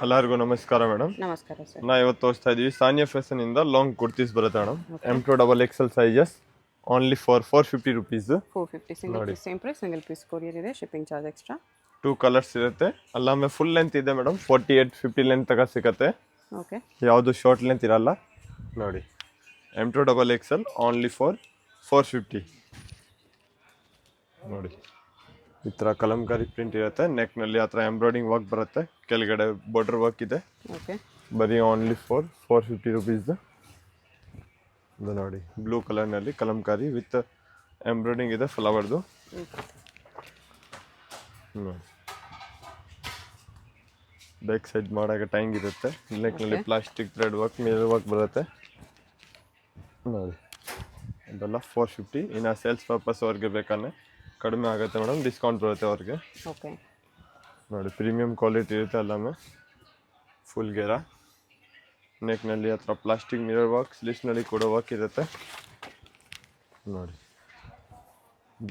ಎಲ್ಲರಿಗೂ ನಮಸ್ಕಾರ ಮೇಡಮ್. ನಮಸ್ಕಾರ ಸರ್. ನಾ ಇವತ್ತು ತೋರಿಸ್ತಾ ಇದೀವಿ ಸಾನಿಯಾ ಫ್ಯಾಷನ್ ಇಂದ ಲಾಂಗ್ ಕುರ್ತೀಸ್ ಬರುತ್ತೆ madam. Okay. M2XXL sizes only for 450 rupees. 450 single piece same price, single piece courier ಇದೆ, ಶಿಪ್ಪಿಂಗ್ ಚಾರ್ಜ್ ಎಕ್ಸ್ಟ್ರಾ. 2 ಕಲರ್ಸ್ ಇರುತ್ತೆ. ಅಲ್ಲಾಮೆ ಫುಲ್ ಲೆಂತ್ ಇದೆ ಮೇಡಮ್, 48-50 ಲೆಂತ್ ತಗ ಸಿಗತ್ತೆ. ಓಕೆ, ಯಾವುದು ಶಾರ್ಟ್ ಲೆಂತ್ ಇರಲ್ಲ ನೋಡಿ. M2XXL ಓನ್ಲಿ ಫಾರ್ 450 ನೋಡಿ. ಈ ಥರ ಕಲಂಕಾರಿ ಪ್ರಿಂಟ್ ಇರುತ್ತೆ. ನೆಕ್ನಲ್ಲಿ ಆ ಥರ ಎಂಬ್ರಾಯ್ಡಿಂಗ್ ವರ್ಕ್ ಬರುತ್ತೆ, ಕೆಳಗಡೆ ಬಾರ್ಡರ್ ವರ್ಕ್ ಇದೆ. ಓಕೆ, ಬರೀ ಓನ್ಲಿ ಫಾರ್ 450 ರುಪೀಸ್. ಇದು ನೋಡಿ, ಬ್ಲೂ ಕಲರ್ನಲ್ಲಿ ಕಲಂಕಾರಿ ವಿತ್ ಎಂಬ್ರಾಯ್ಡಿಂಗ್ ಇದೆ ಫ್ಲವರ್ದು ನೋಡಿ. ಬ್ಯಾಕ್ ಸೈಡ್ ಮಾಡೋಕೆ ಟೈಂಗ್ ಇರುತ್ತೆ. ನೆಕ್ನಲ್ಲಿ plastic thread work, mirror work ಬರುತ್ತೆ ನೋಡಿ. ಇದೆಲ್ಲ 450. ಇನ್ನು ಸೇಲ್ಸ್ ಪರ್ಪಸ್ ಅವ್ರಿಗೆ ಬೇಕಾದ್ರೆ ಕಡಿಮೆ ಆಗುತ್ತೆ ಮೇಡಮ್, ಡಿಸ್ಕೌಂಟ್ ಬರುತ್ತೆ ಅವ್ರಿಗೆ. ಓಕೆ ನೋಡಿ, ಪ್ರೀಮಿಯಂ ಕ್ವಾಲಿಟಿ ಇರುತ್ತೆ ಎಲ್ಲಾಮೆ. ಫುಲ್ ಗೆರಾ ನೆಕ್ನಲ್ಲಿ ಹತ್ರ ಪ್ಲಾಸ್ಟಿಕ್ ಮಿರರ್ ವರ್ಕ್, ಸ್ಲೀವ್ಸ್ನಲ್ಲಿ ಕೂಡ ವರ್ಕ್ ಇರುತ್ತೆ ನೋಡಿ.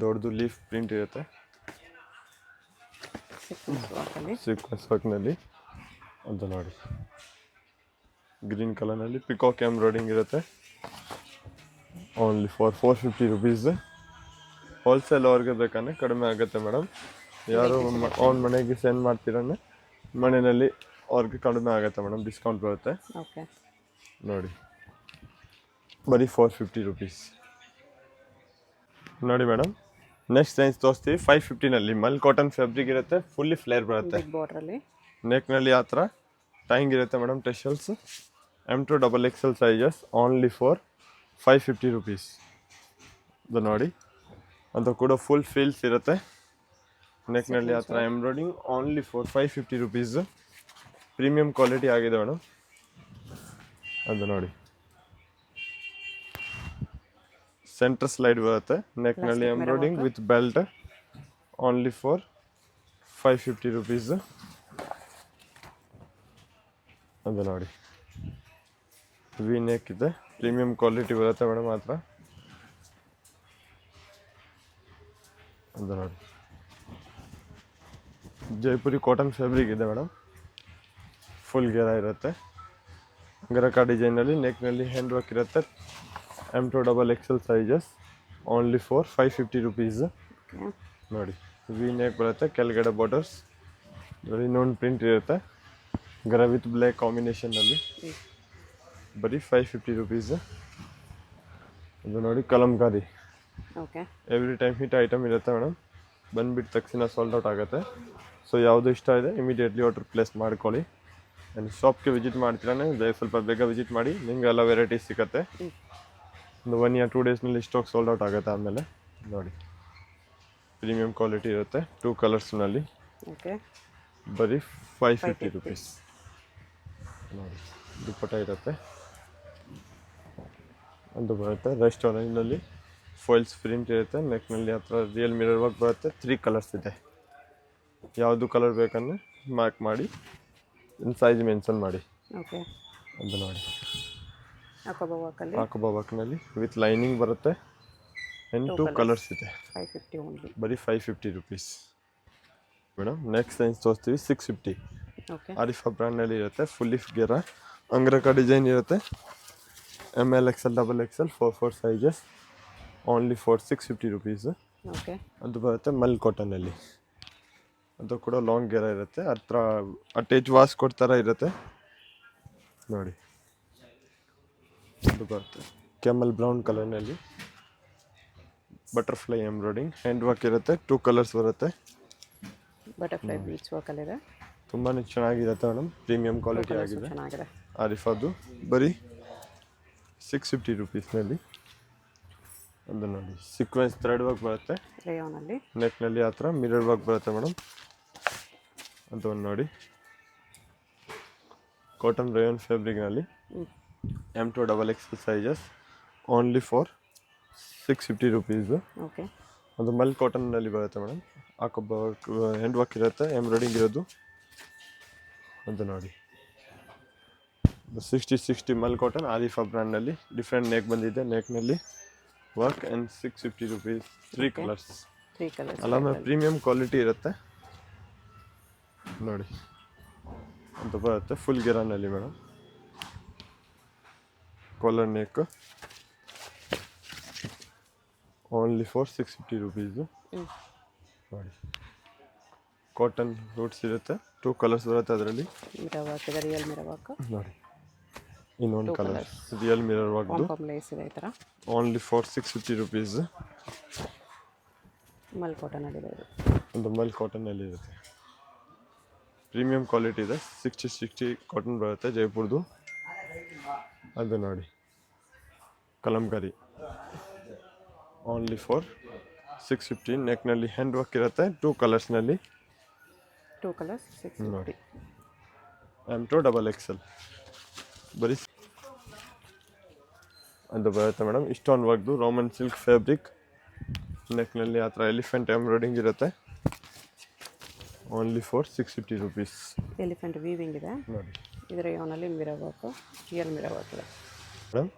ದೊಡ್ಡದು ಲೀಫ್ ಪ್ರಿಂಟ್ ಇರುತ್ತೆ ಸೀಕ್ವೆನ್ಸ್ ವರ್ಕ್ನಲ್ಲಿ. ಅಂತ ನೋಡಿ, ಗ್ರೀನ್ ಕಲರ್ನಲ್ಲಿ ಪಿಕಾಕ್ ಎಂಬ್ರಾಯ್ಡಿಂಗ್ ಇರುತ್ತೆ. Only for 450 rupees. ಹೋಲ್ಸೇಲ್ ಅವ್ರಿಗೆ ಬೇಕಂದ್ರೆ ಕಡಿಮೆ ಆಗುತ್ತೆ ಮೇಡಮ್. ಯಾರು ಅವ್ನ ಮನೆಗೆ ಸೆಂಡ್ ಮಾಡ್ತೀರನ್ನೇ ಮನೆಯಲ್ಲಿ ಅವ್ರಿಗೆ ಕಡಿಮೆ ಆಗುತ್ತೆ ಮೇಡಮ್, ಡಿಸ್ಕೌಂಟ್ ಬರುತ್ತೆ. ಓಕೆ ನೋಡಿ, ಬರೀ 450 ರುಪೀಸ್ ನೋಡಿ ಮೇಡಮ್. ನೆಕ್ಸ್ಟ್ ರೇಂಜ್ ತೋರಿಸ್ತೀವಿ 550ನಲ್ಲಿ. ಮಲ್ ಕಾಟನ್ ಫ್ಯಾಬ್ರಿಕ್ ಇರುತ್ತೆ, ಫುಲ್ಲಿ ಫ್ಲೇರ್ ಬರುತ್ತೆ. ಬಾರ್ಡ್ರಲ್ಲಿ ನೆಕ್ನಲ್ಲಿ ಆ ಥರ ಟೈಂಗ್ ಇರುತ್ತೆ madam, tassels. M2XXL sizes only for 550 rupees. ಇದು ನೋಡಿ, ಅದು ಕೂಡ ಫುಲ್ ಫೀಲ್ಸ್ ಇರುತ್ತೆ. ನೆಕ್ನಲ್ಲಿ ಆ ಥರ embroidery only for 550 rupees. Premium quality ಆಗಿದೆ ಮೇಡಮ್. ಅದು ನೋಡಿ, ಸೆಂಟರ್ ಸ್ಲೈಡ್ ಬರುತ್ತೆ. ನೆಕ್ನಲ್ಲಿ embroidery with belt only for 550 rupees. ಅದು ನೋಡಿ, ವಿ ನೆಕ್ ಇದೆ, ಪ್ರೀಮಿಯಂ ಕ್ವಾಲಿಟಿ ಬರುತ್ತೆ ಮೇಡಮ್ ಆ ಥರ. ಅದು ನೋಡಿ, ಜೈಪುರಿ ಕಾಟನ್ ಫ್ಯಾಬ್ರಿಕ್ ಇದೆ ಮೇಡಮ್. ಫುಲ್ ಗೆರ ಇರುತ್ತೆ, ಗರಕ ಡಿಸೈನಲ್ಲಿ. ನೆಕ್ನಲ್ಲಿ ಹ್ಯಾಂಡ್ ವರ್ಕ್ ಇರುತ್ತೆ. M2XXL sizes only for 550 rupees ನೋಡಿ. ವಿ ನೆಕ್ ಬರುತ್ತೆ, ಕೆಳಗಡೆ ಬಾರ್ಡರ್ಸ್ ಇನ್ನೊಂದು ಪ್ರಿಂಟ್ ಇರುತ್ತೆ, ಗರ ವಿತ್ ಬ್ಲ್ಯಾಕ್ ಕಾಂಬಿನೇಷನ್ನಲ್ಲಿ. ಬರೀ 550 ರುಪೀಸ್. ಅದು ನೋಡಿ, Kalamkari. Okay, every time hit item ಇರುತ್ತೆ ಮೇಡಮ್. ಬಂದುಬಿಟ್ಟು ತಕ್ಷಣ ಸೋಲ್ಡ್ ಔಟ್ ಆಗುತ್ತೆ. ಸೊ ಯಾವುದು ಇಷ್ಟ ಇದೆ ಇಮಿಡಿಯೇಟ್ಲಿ ಆರ್ಡರ್ ಪ್ಲೇಸ್ ಮಾಡ್ಕೊಳ್ಳಿ. ಆ್ಯಂಡ್ ಶಾಪ್ಗೆ ವಿಸಿಟ್ ಮಾಡ್ತೀರಾನೆ ಸ್ವಲ್ಪ ಬೇಗ ವಿಸಿಟ್ ಮಾಡಿ, ನಿಮಗೆ ಎಲ್ಲ ವೆರೈಟೀಸ್ ಸಿಗುತ್ತೆ. ಒಂದು 1 or 2 ಡೇಸ್ನಲ್ಲಿ ಸ್ಟಾಕ್ ಸೋಲ್ಡ್ ಔಟ್ ಆಗುತ್ತೆ. ಆಮೇಲೆ ನೋಡಿ, ಪ್ರೀಮಿಯಂ ಕ್ವಾಲಿಟಿ ಇರುತ್ತೆ, 2 ಕಲರ್ಸ್ನಲ್ಲಿ. ಓಕೆ, ಬರೀ 550 ರುಪೀಸ್ ನೋಡಿ. ದುಪ್ಪಟ್ಟ ಇರುತ್ತೆ, ಅದು ಬರುತ್ತೆ. ರೆಸ್ಟೋರೆಂಟ್ನಲ್ಲಿ ಫಾಯಿಲ್ಸ್ ಪ್ರಿಂಟ್ ಇರುತ್ತೆ. ನೆಕ್ನಲ್ಲಿ ಆ ಥರ ರಿಯಲ್ ಮಿರರ್ ವರ್ಕ್ ಬರುತ್ತೆ. 3 ಕಲರ್ಸ್ ಇದೆ. ಯಾವುದು ಕಲರ್ ಬೇಕಂದ್ರೆ ಮಾರ್ಕ್ ಮಾಡಿ, ಇನ್ನು ಸೈಜ್ ಮೆನ್ಷನ್ ಮಾಡಿ. ಓಕೆ, ಅದು ನೋಡಿ, ಹಾಕೋಬಾ ವರ್ಕ್ನಲ್ಲಿ ವಿತ್ ಲೈನಿಂಗ್ ಬರುತ್ತೆ. ಆ್ಯಂಡ್ 2 ಕಲರ್ಸ್ ಇದೆ. 550 ಓನ್ಲಿ. ಬರೀ 550 ರುಪೀಸ್ ಮೇಡಮ್. ನೆಕ್ಸ್ಟ್ ರೇಂಜ್ ತೋರಿಸ್ತೀವಿ 650. ಓಕೆ, ಆರಿಫಾ ಬ್ರ್ಯಾಂಡ್ನಲ್ಲಿ ಇರುತ್ತೆ. ಫುಲ್ಲಿ ಗೆರ ಅಂಗ್ರಕ ಡಿಸೈನ್ ಇರುತ್ತೆ. ML XL XXL 4 sizes only for 650 rupees. Okay, ಅದು ಬರುತ್ತೆ ಮಲ್ ಕಾಟನಲ್ಲಿ. ಅದು ಕೂಡ ಲಾಂಗ್ ಗೆರ ಇರುತ್ತೆ, ಹತ್ರ ಅಟ್ಯಾಚ್ ವಾಶ್ ಕೊಡ್ತಾರ ಇರುತ್ತೆ ನೋಡಿ. ಅದು ಬರುತ್ತೆ ಕೆಮಲ್ ಬ್ರೌನ್ ಕಲರ್ನಲ್ಲಿ, ಬಟರ್ಫ್ಲೈ ಎಂಬ್ರಾಯ್ಡಿಂಗ್, ಹ್ಯಾಂಡ್ ವರ್ಕ್ ಇರುತ್ತೆ. 2 ಕಲರ್ಸ್ ಬರುತ್ತೆ. ಬಟರ್ಫ್ಲೈ ಬೀಚ್ ವರ್ಕಲ್ಲಿದೆ, ತುಂಬಾ ಚೆನ್ನಾಗಿರುತ್ತೆ ಮೇಡಮ್. ಪ್ರೀಮಿಯಂ ಕ್ವಾಲಿಟಿ ಆಗಿದೆ ಚೆನ್ನಾಗಿದೆ. ಆರಿಫಾದು. ಬರೀ 650 ರುಪೀಸ್ನಲ್ಲಿ. ಅದು ನೋಡಿ, ಸೀಕ್ವೆನ್ಸ್ ಥ್ರೆಡ್ ವರ್ಕ್ ಬರುತ್ತೆ. ರೇಯಾನಲ್ಲಿ ನೆಕ್ನಲ್ಲಿ ಆ ಥರ ಮಿರರ್ ವರ್ಕ್ ಬರುತ್ತೆ ಮೇಡಮ್. ಅದು ಒಂದು ನೋಡಿ, ಕಾಟನ್ ರೇಯನ್ ಫ್ಯಾಬ್ರಿಕ್ನಲ್ಲಿ. M2XXL sizes only for 650 rupees. Okay, ಅದು ಮಲ್ ಕಾಟನ್ನಲ್ಲಿ ಬರುತ್ತೆ madam. Hakoba work, hand work ಇರುತ್ತೆ, ಎಂಬ್ರಾಯ್ಡಿಂಗ್ ಇರೋದು. ಅದು ನೋಡಿ, 60 ಮಲ್ ಕಾಟನ್ ಆರಿಫಾ ಬ್ರ್ಯಾಂಡ್ನಲ್ಲಿ. ಡಿಫ್ರೆಂಟ್ ನೆಕ್ ಬಂದಿದೆ. ನೆಕ್ನಲ್ಲಿ ವರ್ಕ್ ಆ್ಯಂಡ್ 650 ರುಪೀಸ್. 3 ಕಲರ್ಸ್ ಅಲ್ಲ ಪ್ರೀಮಿಯಂ ಕ್ವಾಲಿಟಿ ಇರುತ್ತೆ ನೋಡಿ. ಅಂತ ಬರುತ್ತೆ, ಫುಲ್ ಗೆರಾನಲ್ಲಿ madam. Collar neck only for 650 rupees. ನೋಡಿ ಕಾಟನ್ ರೂಟ್ಸ್ ಇರುತ್ತೆ, 2 ಕಲರ್ಸ್ ಬರುತ್ತೆ ಅದರಲ್ಲಿ. ಮಿರರ್ ವರ್ಕ್ ಇದೆ, ರಿಯಲ್ ಮಿರರ್ ವರ್ಕ್. ನೋಡಿ ಇನ್ನೊಂದು 2 ಕಲರ್ colours. ರಿಯಲ್ ಮಿರರ್ ವರ್ಕ್ದು ಪಾಂಪಾಮ್ ಲೇಸ್ ಇದೆ ಈ ಥರ. Only for 650 rupees. ಮಲ್ ಕಾಟನಲ್ಲಿ ಇದೆ ಇದು. ಒಂದು ಮಲ್ ಕಾಟನಲ್ಲಿ ಇರುತ್ತೆ, ಪ್ರೀಮಿಯಂ ಕ್ವಾಲಿಟಿ ಇದೆ. 60 ಕಾಟನ್ ಬರುತ್ತೆ ಜೈಪುರ್ದು. ಅದು ನೋಡಿ ಕಲಂಕಾರಿ ಓನ್ಲಿ ಫಾರ್ 650. ನೆಕ್ನಲ್ಲಿ ಹ್ಯಾಂಡ್ ವರ್ಕ್ ಇರುತ್ತೆ, 2 ಕಲರ್ಸ್ನಲ್ಲಿ. 2 colours 650. M2XXL ಬರೀ ಅದು ಬರುತ್ತೆ ಮೇಡಮ್. ಇಷ್ಟೊಂದು ವರ್ಕ್ದು ರೋಮನ್ ಸಿಲ್ಕ್ ಫ್ಯಾಬ್ರಿಕ್. ನೆಕ್ನಲ್ಲಿ ಆ ಥರ ಎಲಿಫೆಂಟ್ ಎಂಬ್ರಾಯ್ಡಿಂಗ್ ಇರುತ್ತೆ. Only for 650 rupees. Elephant weaving ಇದೆ. ನೋಡಿ ಇದರ ಯೋನಲ್ಲಿ mirror work, real mirror work ಇದೆ. ಮೇಡಮ್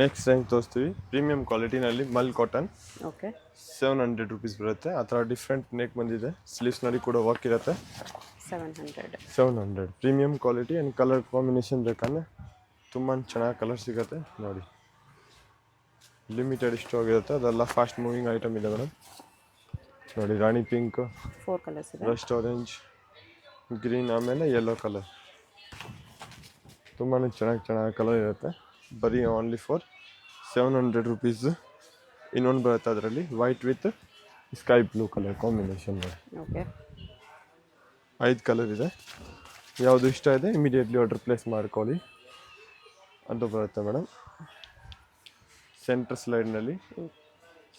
ನೆಕ್ಸ್ಟ್ ರೇಂಜ್ ತೋರಿಸ್ತೀವಿ, ಪ್ರೀಮಿಯಂ ಕ್ವಾಲಿಟಿನಲ್ಲಿ ಮಲ್ ಕಾಟನ್. ಓಕೆ 700 ರುಪೀಸ್ ಬರುತ್ತೆ. ಆ ಥರ ಡಿಫ್ರೆಂಟ್ ನೆಕ್ ಬಂದಿದೆ, ಸ್ಲೀವ್ಸ್ನಲ್ಲಿ ಕೂಡ ವರ್ಕ್ ಇರುತ್ತೆ. 700. 700 premium quality and colour combination ಬೇಕಂದ್ರೆ ತುಂಬ ಚೆನ್ನಾಗಿ ಕಲರ್ ಸಿಗುತ್ತೆ. ನೋಡಿ ಲಿಮಿಟೆಡ್ ಸ್ಟಾಕ್ ಇರುತ್ತೆ, ಅದೆಲ್ಲ ಫಾಸ್ಟ್ ಮೂವಿಂಗ್ ಐಟಮ್ ಇದೆ ಮೇಡಮ್. ನೋಡಿ ರಾಣಿ ಪಿಂಕ್, 4 colours ಇದೆ. ರಸ್ಟ್ ಆರೆಂಜ್, ಗ್ರೀನ್, ಆಮೇಲೆ ಯೆಲ್ಲೋ ಕಲರ್. ತುಂಬಾ ಚೆನ್ನಾಗಿ ಕಲರ್ ಇರುತ್ತೆ. ಬರೀ ಓನ್ಲಿ ಫಾರ್ 700 ರುಪೀಸ್. ಇನ್ನೊಂದು ಬರುತ್ತೆ ಅದರಲ್ಲಿ white with sky blue colour combination. Okay 5 colour ಇದೆ. ಯಾವುದು ಇಷ್ಟ ಇದೆ ಇಮಿಡಿಯೇಟ್ಲಿ ಆರ್ಡರ್ ಪ್ಲೇಸ್ ಮಾಡ್ಕೊಳ್ಳಿ. ಅದು ಬರುತ್ತೆ ಮೇಡಮ್. ಸೆಂಟರ್ ಸ್ಲೈಡ್ನಲ್ಲಿ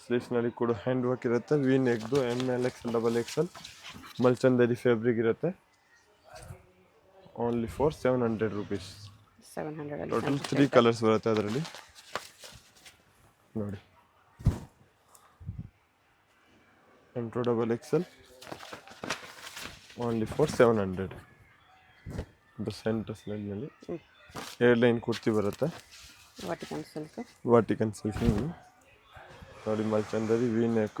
ಸ್ಲೀವ್ಸ್ನಲ್ಲಿ ಕೂಡ ಹ್ಯಾಂಡ್ ವರ್ಕ್ ಇರುತ್ತೆ. ವಿ ನೆಕ್ದು ML XL XXL ಮಲ್ಚಂದರಿ ಫ್ಯಾಬ್ರಿಕ್ ಇರುತ್ತೆ. Only for 700 rupees. 700 ಅಲ್ಲಿ ಟೋಟಲ್ 3 ಕಲರ್ಸ್ ಬರುತ್ತೆ ಅದರಲ್ಲಿ. ನೋಡಿ M2XXL ಓನ್ಲಿ ಫಾರ್ 700. ಇದು ಸೆಂಟರ್ ಸ್ಲೈಡ್ನಲ್ಲಿ ಏರ್ಲೈನ್ ಕುರ್ತಿ ಬರುತ್ತೆ, ವಾಟಿಕನ್ ಸಿಲ್ಕ್. ವಾಟಿಕನ್ ಸಿಲ್ಕ್. ನೋಡಿ ಮಲ್ಚಂದರಿ ವಿ ನೆಕ್,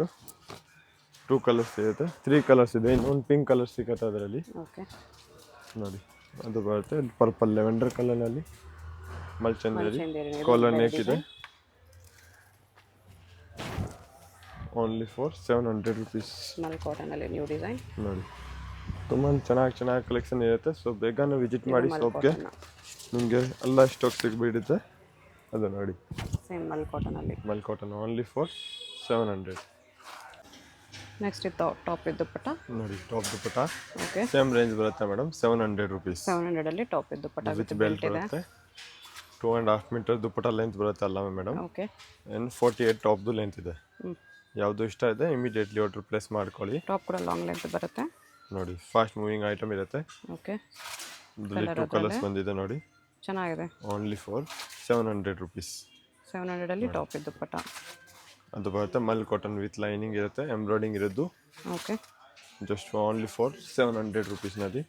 2 ಕಲರ್ಸ್ ಇರುತ್ತೆ, 3 ಕಲರ್ಸ್ ಇದೆ. ಇನ್ನೊಂದು ಪಿಂಕ್ ಕಲರ್ ಸಿಗುತ್ತೆ ಅದರಲ್ಲಿ. ಓಕೆ ನೋಡಿ ಅದು ಬರುತ್ತೆ ಪರ್ಪಲ್ ಲೆವೆಂಡರ್ ಕಲರ್ನಲ್ಲಿ ಮಲ್ಚಂದರಿ. ಮಲ್ಚಂದರಿ ಕಾಲರ್ ನೆಕ್ ಇದೆ. Only for 700 rupees. ಮಲ್ ಕಾಟನಲ್ಲಿ ನ್ಯೂ ಡಿಸೈನ್. ನೋಡಿ ತುಂಬ ಚೆನ್ನಾಗಿ ಕಲೆಕ್ಷನ್ ಇರುತ್ತೆ. ಸೊ ಬೇಗನೆ ವಿಸಿಟ್ ಮಾಡಿ ಶಾಪ್ಗೆ, ನಿಮಗೆ ಎಲ್ಲ ಸ್ಟಾಕ್ ಸಿಗ್ಬಿಡುತ್ತೆ. ಅದು ನೋಡಿ ಸೇಮ್ ಮಲ್ ಕಾಟನಲ್ಲಿ. Mul cotton only for 700. Next ಇದು ಟಾಪ್ ಇದು ದುಪ್ಪಟ್ಟ. ನೋಡಿ top dupatta okay same range ಬರುತ್ತೆ ಮೇಡಮ್, 700 ರುಪೀಸ್. 700 ಅಲ್ಲಿ ಟಾಪ್ ಇದು ದುಪ್ಪಟ್ಟ ವಿತ್ ಬೆಲ್ಟ್ ಬರುತ್ತೆ. 2.5 ಮೀಟರ್ ದುಪ್ಪಟ್ಟ ಲೆಂತ್ ಬರುತ್ತೆ ಅಲ್ಲ ಮೇಡಮ್. ಓಕೆ ಆ್ಯಂಡ್ 48 ಟಾಪ್ದು ಲೆಂತ್ ಇದೆ. ಯಾವುದು ಇಷ್ಟ ಇದೆ ಇಮಿಡಿಯೇಟ್ಲಿ ಆರ್ಡರ್ ಪ್ಲೇಸ್ ಮಾಡ್ಕೊಳ್ಳಿ. ಟಾಪ್ ಕೂಡ ಲಾಂಗ್ ಲೆಂತ್ ಬರುತ್ತೆ. ನೋಡಿ ಫಾಸ್ಟ್ ಮೂವಿಂಗ್ ಐಟಮ್ ಇರುತ್ತೆ. ಓಕೆ 2 ಕಲರ್ಸ್ ಬಂದಿದೆ ನೋಡಿ. ಚೆನ್ನಾಗಿದೆ. Only for 700 rupees. 700 ಅಲ್ಲಿ ಟಾಪ್ ಇದು ದುಪ್ಪಟ್ಟ. ಅದು ಬರುತ್ತೆ ಮಲ್ ಕಾಟನ್ ವಿತ್ ಲೈನಿಂಗ್ ಇರುತ್ತೆ, ಎಂಬ್ರಾಯ್ಡಿಂಗ್ ಇರೋದು. ಓಕೆ ಜಸ್ಟ್ ಓನ್ಲಿ ಫಾರ್ 700 ರುಪೀಸ್ನಲ್ಲಿ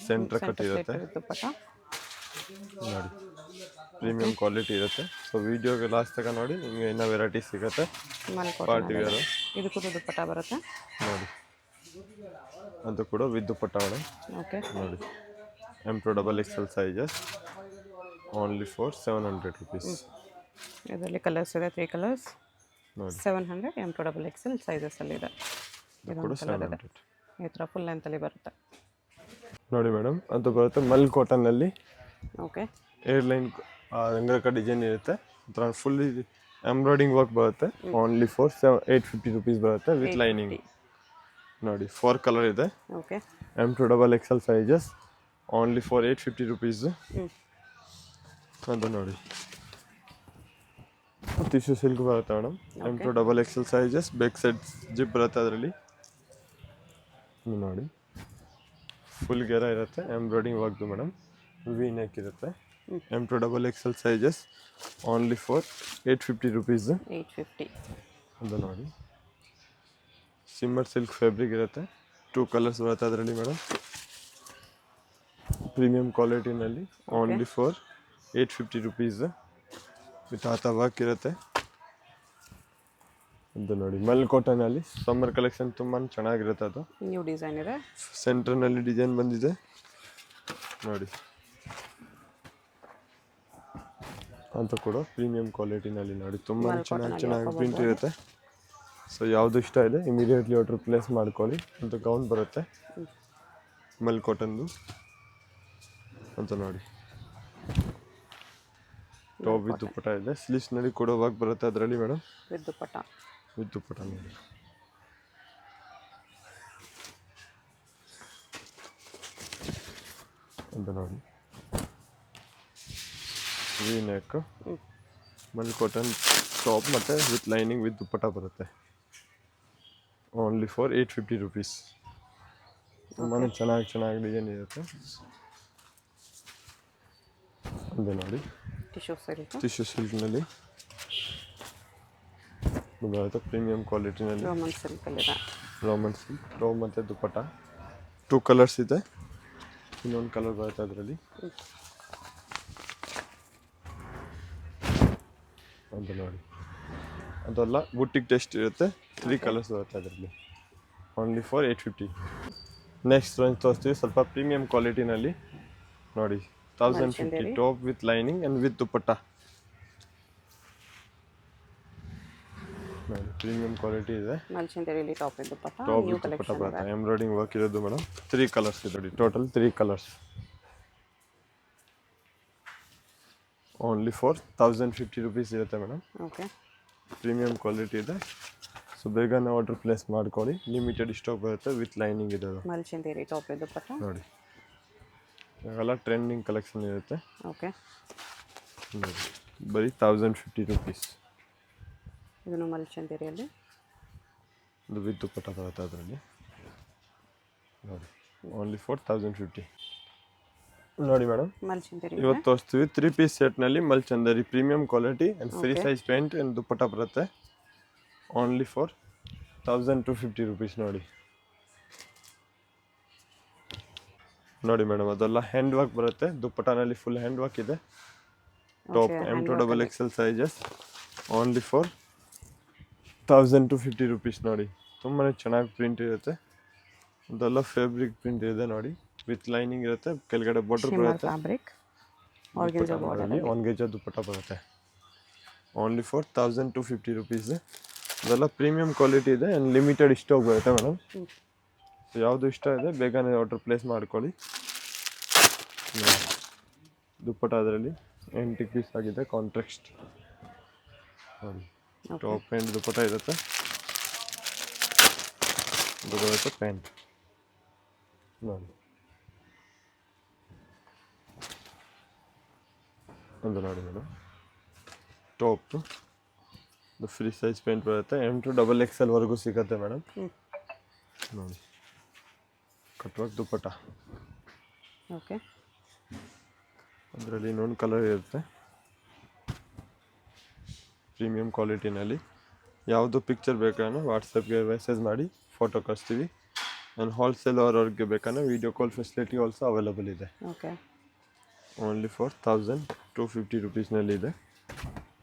ಸೆಂಟ್ರ್ ಕಟ್ ಇರುತ್ತೆ. ದುಪ್ಪಟ್ಟ ನೋಡಿ ಪ್ರೀಮಿಯಂ ಕ್ವಾಲಿಟಿ ಇರುತ್ತೆ. ಸೊ ವಿಡಿಯೋಗೆ ಲಾಸ್ಟ್ ತನಕ ನೋಡಿ, ನಿಮಗೆ ಇನ್ನೂ ವೆರೈಟಿ ಸಿಗುತ್ತೆ. ಮಲ್ ಪಾರ್ಟಿ ಕಾಟನ್ ವೇರು ಇದು ಕೂಡ ದುಪ್ಪಟ್ಟ ಬರುತ್ತೆ. ನೋಡಿ ಅದು ಕೂಡ ವಿತ್ ದುಪ್ಪಟ್ಟ ಮೇಡಮ್. ಓಕೆ ನೋಡಿ M2XXL sizes only for 700 rupees. ಇದರಲ್ಲಿ ಕಲರ್ಸ್ ಇದೆ, 3 ಕಲರ್ಸ್. ನೋಡಿ 700 M2XXL ಸೈಜಸ್ ಅಲ್ಲಿ ಇದೆ. ಇದು ಕೂಡ 700. ಈ ಥರ ಫುಲ್ ಲೆಂತಲ್ಲಿ ಬರುತ್ತೆ. ನೋಡಿ ಮೇಡಮ್ ಅದು ಬರುತ್ತೆ ಮಲ್ ಕಾಟನ್ನಲ್ಲಿ. ಓಕೆ ಏರ್ಲೈನ್ ರಂಗಕ ಡಿಸೈನ್ ಇರುತ್ತೆ. ಒಂಥರ ಫುಲ್ಲಿ ಎಂಬ್ರಾಯ್ಡಿಂಗ್ ವರ್ಕ್ ಬರುತ್ತೆ. ಓನ್ಲಿ ಫಾರ್ 850 ರುಪೀಸ್ ಬರುತ್ತೆ ವಿತ್ ಲೈನಿಂಗ್. ನೋಡಿ 4 ಕಲರ್ ಇದೆ. Okay M2XXL sizes only for 850 rupees. ಅದು ನೋಡಿ ಟಿಶ್ಯೂ ಸಿಲ್ಕ್ ಬರುತ್ತೆ madam. M2XXL sizes back side zip ಬರುತ್ತೆ ಅದರಲ್ಲಿ. ನೋಡಿ ಫುಲ್ ಗೆರ ಇರುತ್ತೆ, ಎಂಬ್ರಾಯ್ಡಿಂಗ್ ವರ್ಕ್ದು ಮೇಡಮ್. ವಿ ನೆಕ್ ಇರುತ್ತೆ. M2XXL sizes only for 850 rupees. 850. ಅದು ನೋಡಿ ಸಿಮ್ಮರ್ ಸಿಲ್ಕ್ ಫ್ಯಾಬ್ರಿಕ್ ಇರುತ್ತೆ. 2 ಕಲರ್ಸ್ ಬರುತ್ತೆ ಅದರಲ್ಲಿ ಮೇಡಮ್. ಪ್ರೀಮಿಯಂ ಕ್ವಾಲಿಟಿನಲ್ಲಿ ಓನ್ಲಿ ಫಾರ್ 850 ರುಪೀಸ್ ವಿತ್ ಆತ ವರ್ಕ್ ಇರುತ್ತೆ. ಅದು ನೋಡಿ ಮಲ್ ಕಾಟನಲ್ಲಿ ಸಮ್ಮರ್ ಕಲೆಕ್ಷನ್ ತುಂಬ ಚೆನ್ನಾಗಿರುತ್ತೆ. ಅದು ನ್ಯೂ ಡಿಸೈನ್ ಇದೆ. ಸೆಂಟರ್ನಲ್ಲಿ ಡಿಸೈನ್ ಬಂದಿದೆ. ನೋಡಿ ಅಂತ ಕೂಡ ಪ್ರೀಮಿಯಂ ಕ್ವಾಲಿಟಿನಲ್ಲಿ ನೋಡಿ ತುಂಬಾ ಚೆನ್ನಾಗಿ ಪ್ರಿಂಟ್ ಇರುತ್ತೆ. ಸೊ ಯಾವುದು ಇಷ್ಟ ಇದೆ ಇಮಿಡಿಯೇಟ್ಲಿ ಆರ್ಡರ್ ಪ್ಲೇಸ್ ಮಾಡ್ಕೊಳ್ಳಿ. ಅಂತ ಗೌನ್ ಬರುತ್ತೆ ಮಲ್ ಕಾಟನ್ದು ಅಂತ ನೋಡಿ. ಟಾಪ್ ವಿತ್ ದುಪ್ಪಟ ಇದೆ, ಸ್ಲೀವ್ಸ್ನಲ್ಲಿ ಕೂಡ ವರ್ಕ್ ಬರುತ್ತೆ ಅದರಲ್ಲಿ ಮೇಡಮ್ ವಿತ್ ದುಪ್ಪಟ ನೋಡಿ. ಅಂತ ನೋಡಿ ವಿ ನೆಕ್ ಮಲ್ ಕಾಟನ್ ಟಾಪ್ ಮತ್ತು ವಿತ್ ಲೈನಿಂಗ್ ವಿತ್ ದುಪ್ಪಟ ಬರುತ್ತೆ. Only for 850 rupees. ತುಂಬಾ ಚೆನ್ನಾಗಿ ಡಿಸೈನ್ ಇರುತ್ತೆ. ಅದೇ ನೋಡಿ ಟಿಶ್ಯೂ ಸಿಲ್ಕ್ನಲ್ಲಿ ಬರುತ್ತೆ, ಪ್ರೀಮಿಯಂ ಕ್ವಾಲಿಟಿನಲ್ಲಿ ರೋಮನ್ ಸಿಲ್ಕ್ ಟಾಪ್ ಮತ್ತು ದುಪ್ಪಟ. 2 ಕಲರ್ಸ್ ಇದೆ, ಇನ್ನೊಂದು ಕಲರ್ ಬರುತ್ತೆ ಅದರಲ್ಲಿ ಅಂತ ನೋಡಿ. ಅದೆಲ್ಲ ಬುಟ್ಟಿಗೆ ಟೆಸ್ಟ್ ಇರುತ್ತೆ. 3 ಕಲರ್ಸ್ ಬರುತ್ತೆ ಅದರಲ್ಲಿ. Only for 850. ನೆಕ್ಸ್ಟ್ ರೇಂಜ್ ತೋರಿಸ್ತೀವಿ ಸ್ವಲ್ಪ ಪ್ರೀಮಿಯಂ ಕ್ವಾಲಿಟಿನಲ್ಲಿ ನೋಡಿ. 1050 top with lining and with dupatta ನೋಡಿ. ಪ್ರೀಮಿಯಂ ಕ್ವಾಲಿಟಿ ಇದೆ, ಟಾಪ್ ವಿತ್ ದುಪ್ಪಟ್ಟ ಬರುತ್ತೆ. ಎಂಬ್ರಾಯ್ಡಿಂಗ್ ವರ್ಕ್ ಇರೋದು ಮೇಡಮ್. 3 ಕಲರ್ಸ್ ಇದೆ ನೋಡಿ, total 3 colours. Only for 1050 rupees ಇರುತ್ತೆ ಮೇಡಮ್. ಪ್ರೀಮಿಯಂ ಕ್ವಾಲಿಟಿ ಇದೆ. ಸೊ ಬೇಗನೆ ಆರ್ಡರ್ ಪ್ಲೇಸ್ ಮಾಡ್ಕೊಳ್ಳಿ, ಲಿಮಿಟೆಡ್ ಸ್ಟಾಕ್ ಬರುತ್ತೆ ವಿತ್ ಲೈನಿಂಗ್ ಇದೆ ನೋಡಿ. ಇವೆಲ್ಲ ಟ್ರೆಂಡಿಂಗ್ ಕಲೆಕ್ಷನ್ ಇರುತ್ತೆ. ಬರೀ 1050 ರುಪೀಸ್. ಇದು ವಿತ್ ದುಪ್ಪಟ್ಟ ಬರುತ್ತೆ ಅದರಲ್ಲಿ ನೋಡಿ. ಓನ್ಲಿ ಫಾರ್ 1050 ನೋಡಿ ಮೇಡಮ್. ಇವತ್ತು ತೋರಿಸ್ತೀವಿ 3 ಪೀಸ್ ಸೆಟ್ನಲ್ಲಿ ಮಲ್ಚಂದರಿ premium quality and free size pant and dupatta ಬರುತ್ತೆ. ಓನ್ಲಿ ಫಾರ್ 1250 ರುಪೀಸ್ ನೋಡಿ. ನೋಡಿ ಮೇಡಮ್, ಅದೆಲ್ಲ ಹ್ಯಾಂಡ್ ವರ್ಕ್ ಬರುತ್ತೆ. ದುಪ್ಪಟ್ಟನಲ್ಲಿ ಫುಲ್ ಹ್ಯಾಂಡ್ ವರ್ಕ್ ಇದೆ. Top M2XL sizes. Only for 1250 rupees ನೋಡಿ. ತುಂಬಾ ಚೆನ್ನಾಗಿ ಪ್ರಿಂಟ್ ಇರುತ್ತೆ. ಅದೆಲ್ಲ ಫ್ಯಾಬ್ರಿಕ್ ಪ್ರಿಂಟ್ ಇದೆ ನೋಡಿ, ವಿತ್ ಲೈನಿಂಗ್ ಇರುತ್ತೆ. ಕೆಳಗಡೆ ಬಾರ್ಡರ್ ಬರುತ್ತೆ. ಒನ್ಗೇಜ ದುಪ್ಪಟ್ಟ ಬರುತ್ತೆ. Only for 1250 rupees. ಅದೆಲ್ಲ ಪ್ರೀಮಿಯಂ ಕ್ವಾಲಿಟಿ ಇದೆ ಆ್ಯಂಡ್ ಲಿಮಿಟೆಡ್ ಸ್ಟಾಕ್ ಬರುತ್ತೆ ಮೇಡಮ್. ಯಾವುದು ಇಷ್ಟ ಇದೆ ಬೇಗನೆ ಆರ್ಡರ್ ಪ್ಲೇಸ್ ಮಾಡ್ಕೊಳ್ಳಿ. ದುಪ್ಪಟ್ಟ ಅದರಲ್ಲಿ 8 ಪೀಸ್ ಆಗಿದೆ ಕಾಂಟ್ರಾಸ್ಟ್ ನೋಡಿ. ಟಾಪ್ ಪ್ಯಾಂಟ್ ದುಪ್ಪಟ್ಟ ಇರುತ್ತೆ, ಇದು ಬರುತ್ತೆ ಪ್ಯಾಂಟ್ ನೋಡಿ. ಒಂದು ನೋಡಿ madam, top free size pant ಬರುತ್ತೆ. M2XL ವರೆಗೂ ಸಿಗುತ್ತೆ ಮೇಡಮ್ ನೋಡಿ. ಕಟ್ವರ್ಕ್ ದುಪ್ಪಟ್ಟ ಅದರಲ್ಲಿ ಇನ್ನೊಂದು ಕಲರ್ ಇರುತ್ತೆ ಪ್ರೀಮಿಯಂ ಕ್ವಾಲಿಟಿನಲ್ಲಿ. ಯಾವುದು ಪಿಕ್ಚರ್ ಬೇಕಾದ್ರೆ ವಾಟ್ಸಪ್ಗೆ ಮೆಸೇಜ್ ಮಾಡಿ ಫೋಟೋ ಕಳಿಸ್ತೀವಿ. ಆ್ಯಂಡ್ ಹೋಲ್ಸೇಲ್ ಅವ್ರವ್ರಿಗೆ ಬೇಕಾದ್ರೆ video call facility also available ಇದೆ. ಓನ್ಲಿ ಫಾರ್ 1250 ರುಪೀಸ್ನಲ್ಲಿ ಇದೆ,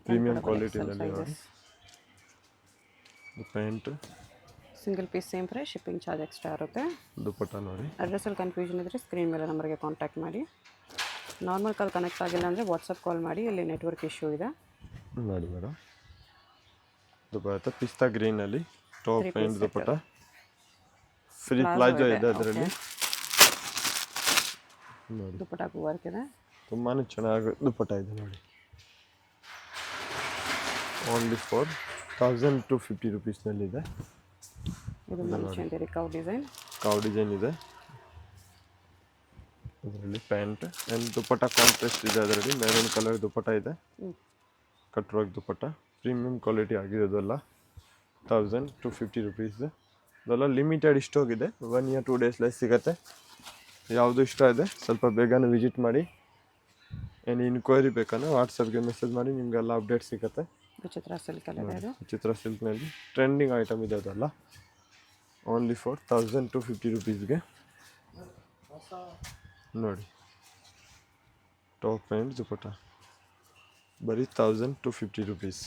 ಪ್ರೀಮಿಯಂ ಕ್ವಾಲಿಟಿನಲ್ಲಿ ನೋಡಿ. Pant single piece same price, shipping charge extra ಇರುತ್ತೆ. ದುಪ್ಪಟ್ಟ ನೋಡಿ. ಅಡ್ರೆಸ್ಸಲ್ಲಿ ಕನ್ಫ್ಯೂಷನ್ ಇದ್ದರೆ ಸ್ಕ್ರೀನ್ ಮೇಲೆ ನಂಬರ್ಗೆ ಕಾಂಟ್ಯಾಕ್ಟ್ ಮಾಡಿ. ನಾರ್ಮಲ್ ಕಾಲ್ ಕನೆಕ್ಟ್ ಆಗಿಲ್ಲ ಅಂದರೆ ವಾಟ್ಸಪ್ ಕಾಲ್ ಮಾಡಿ, ಇಲ್ಲಿ ನೆಟ್ವರ್ಕ್ ಇಶ್ಯೂ ಇದೆ ನೋಡಿ ಮೇಡಮ್. ಇದು ಬರುತ್ತೆ ಪಿಸ್ತಾ ಗ್ರೀನಲ್ಲಿ ಟಾಪ್ ಪ್ಯಾಂಟ್ ದುಪ್ಪಟ್ಟ. ಫ್ರೀ ಪ್ಲಾಜೋ ಇದೆ ಅದರಲ್ಲಿ ನೋಡಿ. ದುಪ್ಪಟ್ಟಕ್ಕೂ ವರ್ಕ್ ಇದೆ, ತುಂಬಾ ಚೆನ್ನಾಗಿ ದುಪ್ಪಟ್ಟ ಇದೆ ನೋಡಿ. Only for 1250 ರುಪೀಸ್ನಲ್ಲಿದೆ. ಇದು ಕಾವ್ ಡಿಸೈನ್ ಇದೆ ಅದರಲ್ಲಿ. ಪ್ಯಾಂಟ್ ಆ್ಯಂಡ್ ದುಪ್ಪಟ್ಟ ಕಾಂಟ್ರಾಸ್ಟ್ ಇದೆ ಅದರಲ್ಲಿ. ಮೆರೂನ್ ಕಲರ್ ದುಪ್ಪಟ್ಟ ಇದೆ, cut work dupatta. Premium quality ಆಗಿರೋದಲ್ಲ. 1250 ರುಪೀಸ್. ಅದೆಲ್ಲ ಲಿಮಿಟೆಡ್ ಸ್ಟಾಕ್ ಇದೆ, 1 or 2 ಡೇಸ್ ಲೈಸ್ ಸಿಗುತ್ತೆ. ಯಾವುದು ಇಷ್ಟ ಇದೆ ಸ್ವಲ್ಪ ಬೇಗನೆ ವಿಸಿಟ್ ಮಾಡಿ. ಏನು ಇನ್ಕ್ವೈರಿ ಬೇಕಂದ್ರೆ ವಾಟ್ಸಪ್ಗೆ ಮೆಸೇಜ್ ಮಾಡಿ, ನಿಮಗೆಲ್ಲ ಅಪ್ಡೇಟ್ ಸಿಗುತ್ತೆ. ವಿಚಿತ್ರ ಸಿಲ್ಕ್ನಲ್ಲಿ ಟ್ರೆಂಡಿಂಗ್ ಐಟಮ್ ಇದೆ ಅದೆಲ್ಲ. ಓನ್ಲಿ ಫಾರ್ 1250 ರುಪೀಸ್ಗೆ ನೋಡಿ. ಟಾಪ್ ಪ್ಯಾಂಟ್ ದುಪ್ಪಟ್ಟ ಬರೀ 1250 ರುಪೀಸ್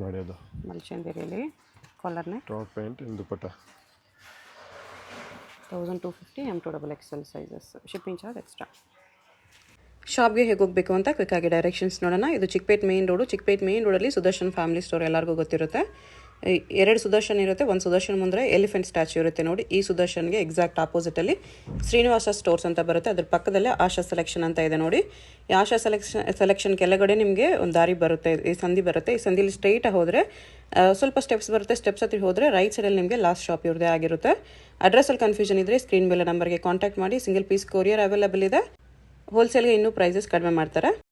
ನೋಡಿ. ಅದು ಮಲ್ಚಂದೇರಿಯಲ್ಲಿ ಕಾಲರ್ ನೆಕ್, ಟಾಪ್ ಪ್ಯಾಂಟ್ ದುಪ್ಪಟ್ಟ 1250 M2XL sizes, shipping charge extra. ಶಾಪ್ಗೆ ಹೇಗೆ ಹೋಗಬೇಕು ಅಂತ ಕ್ವಿಕ್ಕಾಗಿ ಡೈರೆಕ್ಷನ್ಸ್ ನೋಡೋಣ. ಇದು Chickpet main road. Chickpet main ರೋಡಲ್ಲಿ ಸುದರ್ಶನ್ ಫ್ಯಾಮಿಲಿ ಸ್ಟೋರ್ ಎಲ್ಲರಿಗೂ ಗೊತ್ತಿರುತ್ತೆ. 2 ಸುದರ್ಶನ್ ಇರುತ್ತೆ. ಒಂದು ಸುದರ್ಶನ್ ಮುಂದೆ ಎಲಿಫೆಂಟ್ ಸ್ಟ್ಯಾಚ್ಯೂ ಇರುತ್ತೆ ನೋಡಿ. ಈ ಸುದರ್ಶನ್ಗೆ ಎಕ್ಸಾಕ್ಟ್ ಆಪೋಸಿಟಲ್ಲಿ ಶ್ರೀನಿವಾಸ ಸ್ಟೋರ್ಸ್ ಅಂತ ಬರುತ್ತೆ. ಅದ್ರ ಪಕ್ಕದಲ್ಲೇ ಆಶಾ ಸೆಲೆಕ್ಷನ್ ಅಂತ ಇದೆ ನೋಡಿ. ಈ ಆಶಾ ಸೆಲೆಕ್ಷನ್ ಕೆಳಗಡೆ ನಿಮಗೆ ಒಂದು ದಾರಿ ಬರುತ್ತೆ, ಈ ಸಂಧಿ ಬರುತ್ತೆ. ಈ ಸಂಧಿಲಿ ಸ್ಟ್ರೈಟಾಗಿ ಹೋದರೆ ಸ್ವಲ್ಪ ಸ್ಟೆಪ್ಸ್ ಬರುತ್ತೆ. ಸ್ಟೆಪ್ಸ್ ಹತ್ತಿ ಹೋದರೆ ರೈಟ್ ಸೈಡಲ್ಲಿ ನಿಮಗೆ ಲಾಸ್ಟ್ ಶಾಪ್ ಇವ್ರದೇ ಆಗಿರುತ್ತೆ. ಅಡ್ರೆಸ್ಸಲ್ಲಿ ಕನ್ಫ್ಯೂಷನ್ ಇದ್ದರೆ ಸ್ಕ್ರೀನ್ ಮೇಲೆ ನಂಬರ್ಗೆ ಕಾಂಟ್ಯಾಕ್ಟ್ ಮಾಡಿ. ಸಿಂಗಲ್ ಪೀಸ್ ಕೊರಿಯರ್ ಅವೈಲೇಬಲ್ ಇದೆ. ಹೋಲ್ಸೇಲ್ಗೆ ಇನ್ನೂ ಪ್ರೈಸಸ್ ಕಡಿಮೆ ಮಾಡ್ತಾರೆ.